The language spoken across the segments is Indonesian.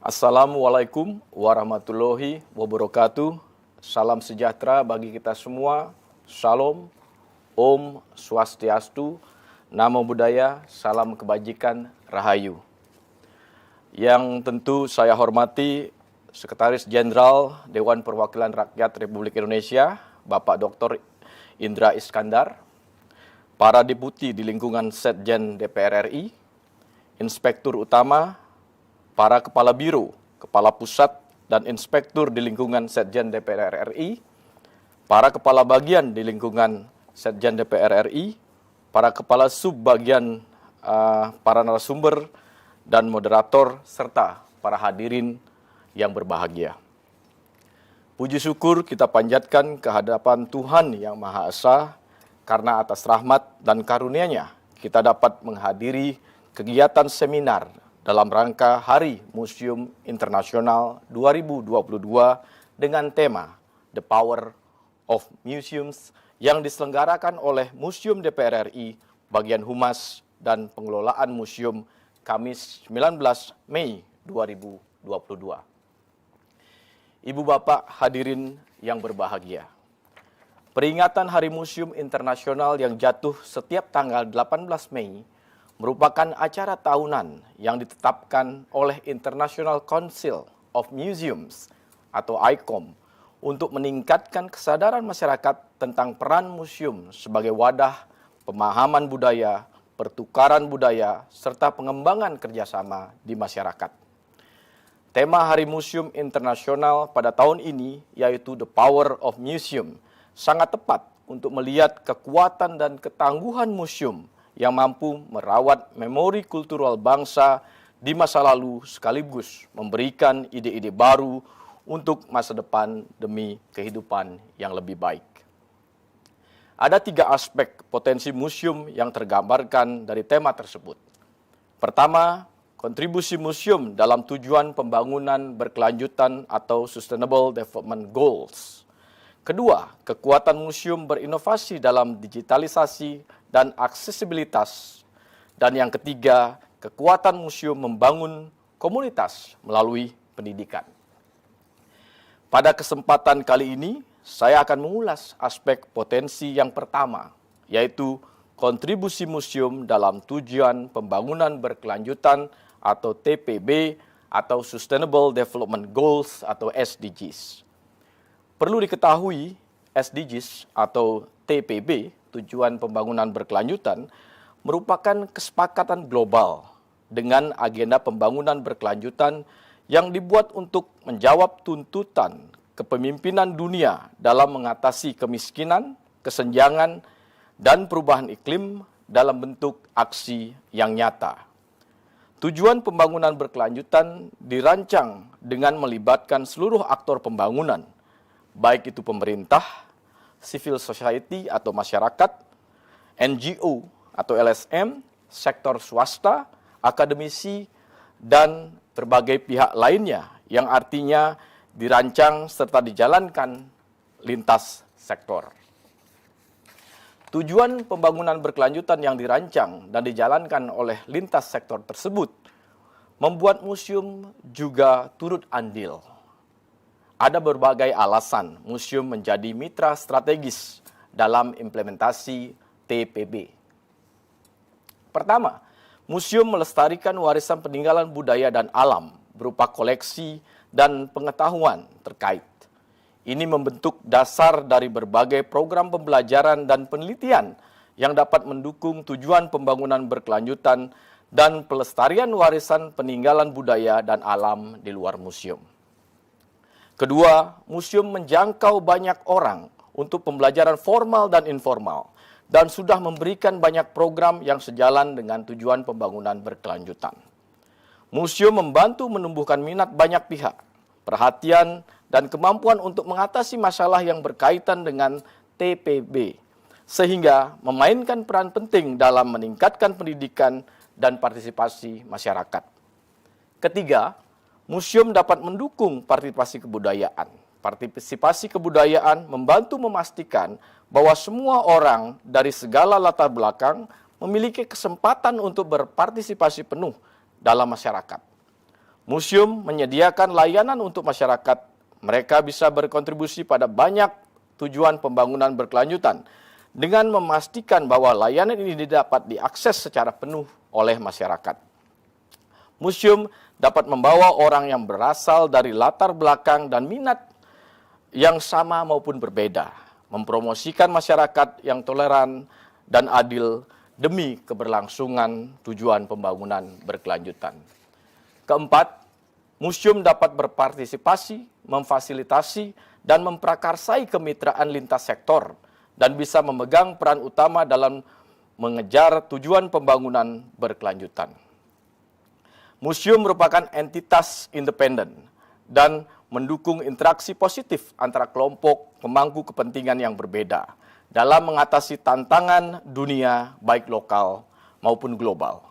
Assalamualaikum warahmatullahi wabarakatuh. Salam sejahtera bagi kita semua. Shalom, Om Swastiastu, Namo Buddhaya, salam kebajikan, Rahayu. Yang tentu saya hormati Sekretaris Jenderal Dewan Perwakilan Rakyat Republik Indonesia, Bapak Dr. Indra Iskandar, para deputi di lingkungan Setjen DPR RI, Inspektur Utama, para Kepala Biro, Kepala Pusat, dan Inspektur di lingkungan Setjen DPR RI, para Kepala Bagian di lingkungan Setjen DPR RI, para Kepala Subbagian, para narasumber, dan moderator, serta para hadirin yang berbahagia. Puji syukur kita panjatkan kehadapan Tuhan Yang Maha Esa, karena atas rahmat dan karunia-Nya kita dapat menghadiri kegiatan seminar dalam rangka Hari Museum Internasional 2022 dengan tema The Power of Museums yang diselenggarakan oleh Museum DPR RI, Bagian Humas dan Pengelolaan Museum, Kamis 19 Mei 2022. Ibu Bapak hadirin yang berbahagia, peringatan Hari Museum Internasional yang jatuh setiap tanggal 18 Mei merupakan acara tahunan yang ditetapkan oleh International Council of Museums atau ICOM untuk meningkatkan kesadaran masyarakat tentang peran museum sebagai wadah pemahaman budaya, pertukaran budaya, serta pengembangan kerjasama di masyarakat. Tema Hari Museum Internasional pada tahun ini yaitu The Power of Museum sangat tepat untuk melihat kekuatan dan ketangguhan museum yang mampu merawat memori kultural bangsa di masa lalu sekaligus memberikan ide-ide baru untuk masa depan demi kehidupan yang lebih baik. Ada 3 aspek potensi museum yang tergambarkan dari tema tersebut. Pertama, kontribusi museum dalam tujuan pembangunan berkelanjutan atau Sustainable Development Goals. Kedua, kekuatan museum berinovasi dalam digitalisasi dan aksesibilitas. Dan yang ketiga, kekuatan museum membangun komunitas melalui pendidikan. Pada kesempatan kali ini, saya akan mengulas aspek potensi yang pertama, yaitu kontribusi museum dalam tujuan pembangunan berkelanjutan atau TPB atau Sustainable Development Goals atau SDGs. Perlu diketahui, SDGs atau TPB, tujuan pembangunan berkelanjutan, merupakan kesepakatan global dengan agenda pembangunan berkelanjutan yang dibuat untuk menjawab tuntutan kepemimpinan dunia dalam mengatasi kemiskinan, kesenjangan, dan perubahan iklim dalam bentuk aksi yang nyata. Tujuan pembangunan berkelanjutan dirancang dengan melibatkan seluruh aktor pembangunan, baik itu pemerintah, civil society atau masyarakat, NGO atau LSM, sektor swasta, akademisi, dan berbagai pihak lainnya yang artinya dirancang serta dijalankan lintas sektor. Tujuan pembangunan berkelanjutan yang dirancang dan dijalankan oleh lintas sektor tersebut membuat museum juga turut andil. Ada berbagai alasan museum menjadi mitra strategis dalam implementasi TPB. Pertama, museum melestarikan warisan peninggalan budaya dan alam berupa koleksi dan pengetahuan terkait. Ini membentuk dasar dari berbagai program pembelajaran dan penelitian yang dapat mendukung tujuan pembangunan berkelanjutan dan pelestarian warisan peninggalan budaya dan alam di luar museum. Kedua, museum menjangkau banyak orang untuk pembelajaran formal dan informal dan sudah memberikan banyak program yang sejalan dengan tujuan pembangunan berkelanjutan. Museum membantu menumbuhkan minat banyak pihak, perhatian, dan kemampuan untuk mengatasi masalah yang berkaitan dengan TPB, sehingga memainkan peran penting dalam meningkatkan pendidikan dan partisipasi masyarakat. Ketiga, museum dapat mendukung partisipasi kebudayaan. Partisipasi kebudayaan membantu memastikan bahwa semua orang dari segala latar belakang memiliki kesempatan untuk berpartisipasi penuh dalam masyarakat. Museum menyediakan layanan untuk masyarakat. Mereka bisa berkontribusi pada banyak tujuan pembangunan berkelanjutan dengan memastikan bahwa layanan ini dapat diakses secara penuh oleh masyarakat. Museum dapat membawa orang yang berasal dari latar belakang dan minat yang sama maupun berbeda, mempromosikan masyarakat yang toleran dan adil demi keberlangsungan tujuan pembangunan berkelanjutan. Keempat, museum dapat berpartisipasi, memfasilitasi, dan memprakarsai kemitraan lintas sektor dan bisa memegang peran utama dalam mengejar tujuan pembangunan berkelanjutan. Museum merupakan entitas independen dan mendukung interaksi positif antara kelompok pemangku kepentingan yang berbeda dalam mengatasi tantangan dunia baik lokal maupun global.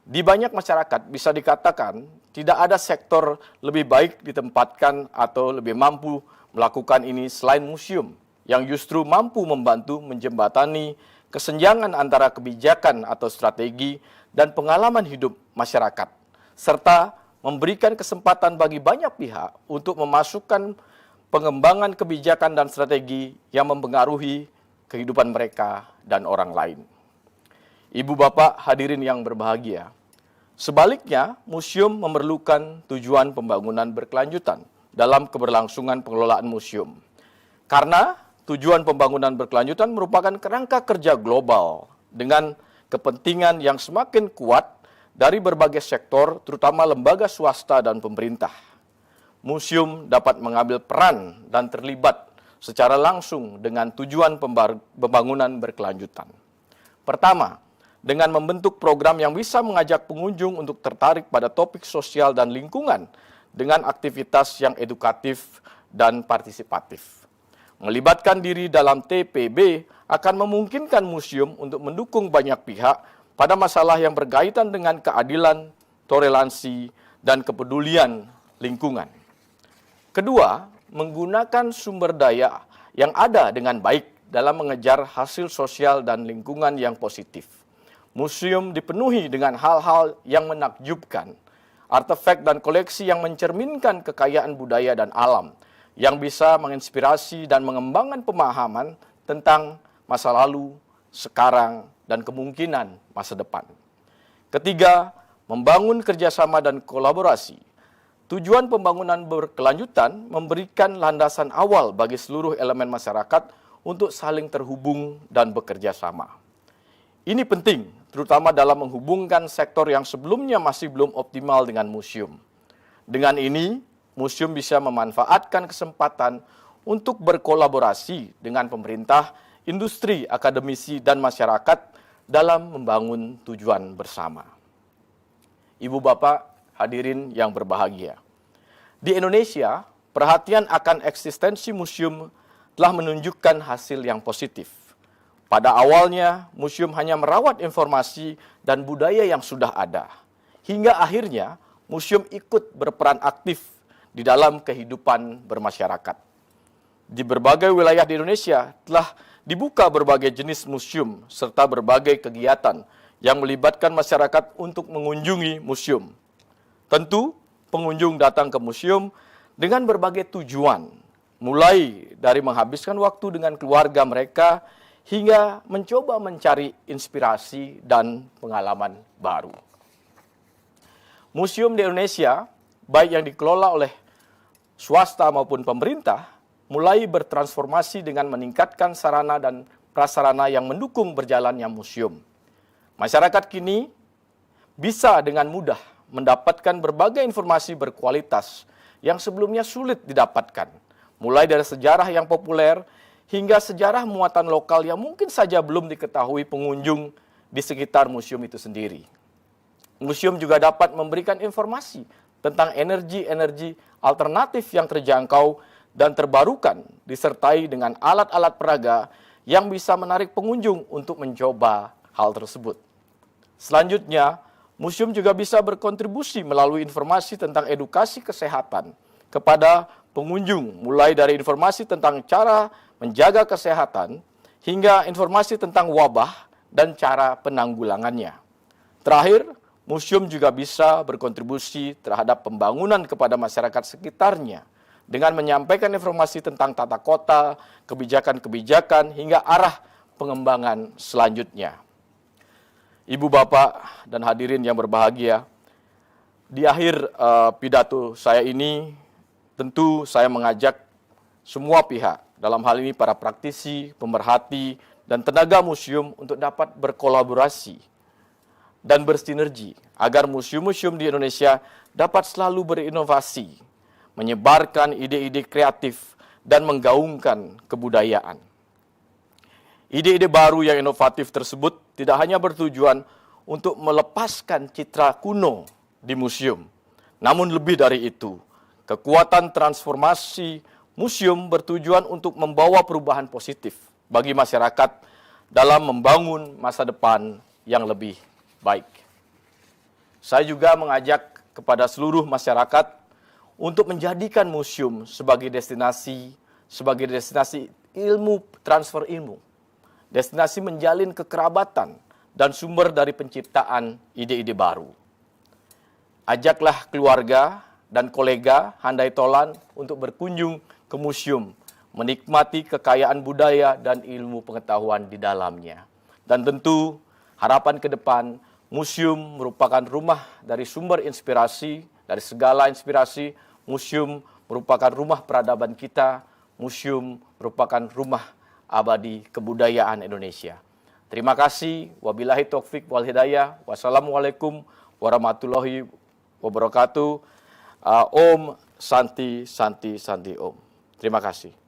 Di banyak masyarakat bisa dikatakan tidak ada sektor lebih baik ditempatkan atau lebih mampu melakukan ini selain museum yang justru mampu membantu menjembatani kesenjangan antara kebijakan atau strategi dan pengalaman hidup masyarakat, serta memberikan kesempatan bagi banyak pihak untuk memasukkan pengembangan kebijakan dan strategi yang mempengaruhi kehidupan mereka dan orang lain. Ibu bapak hadirin yang berbahagia, sebaliknya museum memerlukan tujuan pembangunan berkelanjutan dalam keberlangsungan pengelolaan museum. Karena tujuan pembangunan berkelanjutan merupakan kerangka kerja global dengan kepentingan yang semakin kuat dari berbagai sektor, terutama lembaga swasta dan pemerintah. Museum dapat mengambil peran dan terlibat secara langsung dengan tujuan pembangunan berkelanjutan. Pertama, dengan membentuk program yang bisa mengajak pengunjung untuk tertarik pada topik sosial dan lingkungan dengan aktivitas yang edukatif dan partisipatif. Melibatkan diri dalam TPB akan memungkinkan museum untuk mendukung banyak pihak pada masalah yang berkaitan dengan keadilan, toleransi, dan kepedulian lingkungan. Kedua, menggunakan sumber daya yang ada dengan baik dalam mengejar hasil sosial dan lingkungan yang positif. Museum dipenuhi dengan hal-hal yang menakjubkan, artefak dan koleksi yang mencerminkan kekayaan budaya dan alam, yang bisa menginspirasi dan mengembangkan pemahaman tentang masa lalu, sekarang, dan kemungkinan masa depan. Ketiga, membangun kerjasama dan kolaborasi. Tujuan pembangunan berkelanjutan memberikan landasan awal bagi seluruh elemen masyarakat untuk saling terhubung dan bekerja sama. Ini penting, terutama dalam menghubungkan sektor yang sebelumnya masih belum optimal dengan museum. Dengan ini, museum bisa memanfaatkan kesempatan untuk berkolaborasi dengan pemerintah, industri, akademisi, dan masyarakat dalam membangun tujuan bersama. Ibu bapak hadirin yang berbahagia, di Indonesia, perhatian akan eksistensi museum telah menunjukkan hasil yang positif. Pada awalnya, museum hanya merawat informasi dan budaya yang sudah ada. Hingga akhirnya, museum ikut berperan aktif di dalam kehidupan bermasyarakat. Di berbagai wilayah di Indonesia telah dibuka berbagai jenis museum serta berbagai kegiatan yang melibatkan masyarakat untuk mengunjungi museum. Tentu, pengunjung datang ke museum dengan berbagai tujuan, mulai dari menghabiskan waktu dengan keluarga mereka hingga mencoba mencari inspirasi dan pengalaman baru. Museum di Indonesia, baik yang dikelola oleh swasta maupun pemerintah, mulai bertransformasi dengan meningkatkan sarana dan prasarana yang mendukung berjalannya museum. Masyarakat kini bisa dengan mudah mendapatkan berbagai informasi berkualitas yang sebelumnya sulit didapatkan, mulai dari sejarah yang populer hingga sejarah muatan lokal yang mungkin saja belum diketahui pengunjung di sekitar museum itu sendiri. Museum juga dapat memberikan informasi tentang energi-energi alternatif yang terjangkau dan terbarukan, disertai dengan alat-alat peraga yang bisa menarik pengunjung untuk mencoba hal tersebut. Selanjutnya, museum juga bisa berkontribusi melalui informasi tentang edukasi kesehatan kepada pengunjung, mulai dari informasi tentang cara menjaga kesehatan hingga informasi tentang wabah dan cara penanggulangannya. Terakhir, museum juga bisa berkontribusi terhadap pembangunan kepada masyarakat sekitarnya dengan menyampaikan informasi tentang tata kota, kebijakan-kebijakan, hingga arah pengembangan selanjutnya. Ibu, Bapak, dan hadirin yang berbahagia, di akhir pidato saya ini, tentu saya mengajak semua pihak, dalam hal ini para praktisi, pemerhati, dan tenaga museum untuk dapat berkolaborasi dan bersinergi agar museum-museum di Indonesia dapat selalu berinovasi, menyebarkan ide-ide kreatif, dan menggaungkan kebudayaan. Ide-ide baru yang inovatif tersebut tidak hanya bertujuan untuk melepaskan citra kuno di museum, namun lebih dari itu, kekuatan transformasi museum bertujuan untuk membawa perubahan positif bagi masyarakat dalam membangun masa depan yang lebih baik. Saya juga mengajak kepada seluruh masyarakat untuk menjadikan museum sebagai destinasi ilmu, transfer ilmu, destinasi menjalin kekerabatan dan sumber dari penciptaan ide-ide baru. Ajaklah keluarga dan kolega handai tolan untuk berkunjung ke museum, menikmati kekayaan budaya dan ilmu pengetahuan di dalamnya. Dan tentu harapan ke depan, museum merupakan rumah dari sumber inspirasi, dari segala inspirasi. Museum merupakan rumah peradaban kita, museum merupakan rumah abadi kebudayaan Indonesia. Terima kasih. Wabillahi taufik wal hidayah. Wassalamualaikum warahmatullahi wabarakatuh. Om Santi Santi Santi Om. Terima kasih.